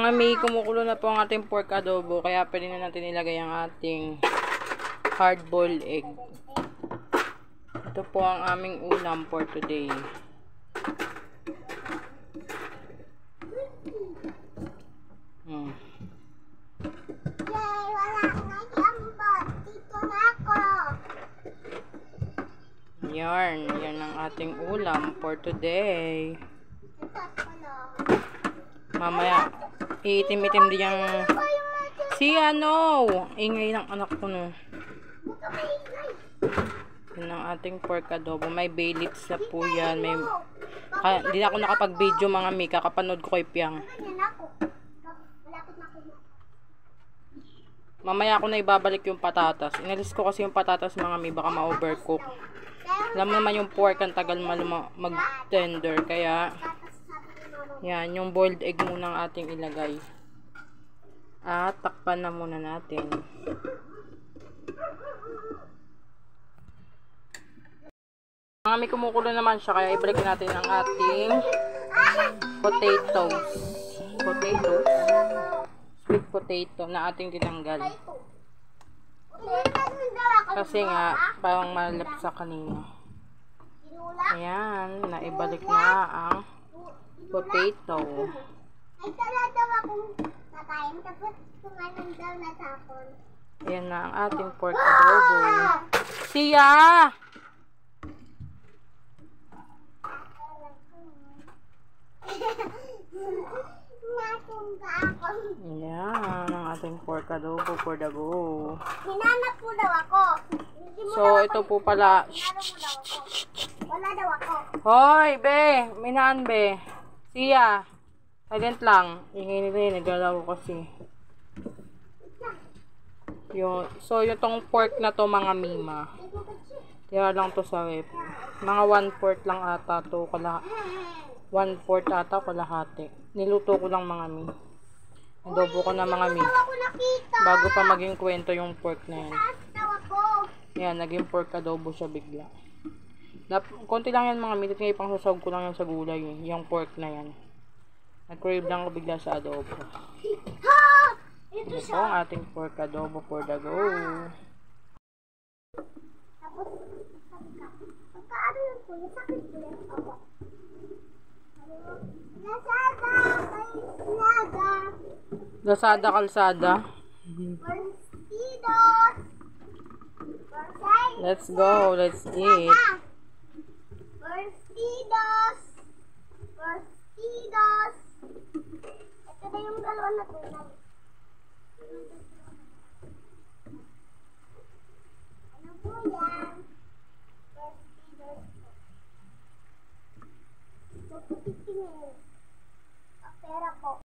Mga may kumukulo na po ang ating pork adobo, kaya pwede na natin ilagay ang ating hard-boiled egg. Ito po ang aming ulam for today. Yay! Wala na jambot. Dito na ako. Yan ang ating ulam for today. Mamaya, iitim-itim din yung ingay ng anak ko, no. Yan ang ating pork adobo. May bay leaves na po yan. Hindi na ako nakapag-video, mga mika. Kapanood ko kay Piang. Mamaya ako na ibabalik yung patatas. Inalis ko kasi yung patatas, mga mi, baka ma-overcook. Alam mo naman yung pork, ang tagal mag-tender. Kaya, yan, yung boiled egg muna ang ating ilagay. At takpan na muna natin. Mga may kumukulo naman siya, kaya ibalik natin ang ating potatoes. Sweet potato na ating tinanggal. Kasi nga, parang malapsa kanina. Ayan, naibalik na ang potato. Ay, daw akong nakain, tapos kumain daw na tapon. Ayan na ang ating pork adobo. Siya! Ayan ang ating pork adobo for the go. Hinanap mo daw ako. So, ito po pala. Wala daw ako. Hoy, be! Minaan, be. Siya! Silent lang. Ingay nila yun. Nagalaw kasi. So, yung tong pork na to, mga mima. Kaya lang to sa rep. Mga 1/4 lang ata to. 1/4 ata kalahati. Niluto ko lang, mga mi. Adobo ko na, mga mi. Bago pa maging kwento yung pork na yan. Yan, naging pork adobo siya bigla. Konti lang yan, mga mi. Ngayon pang sasawag ko lang yan sa gulay. Yung pork na yan. Nag-crave lang ko bigla sa adobo. Ito po ang ating pork adobo for the go. Tapos, pagkaano yun po? Yung sakit po yan. Lazada, kalsada. Let's go, let's eat. Ito na yung dalawa na tunay. Ano po yan? Pera po.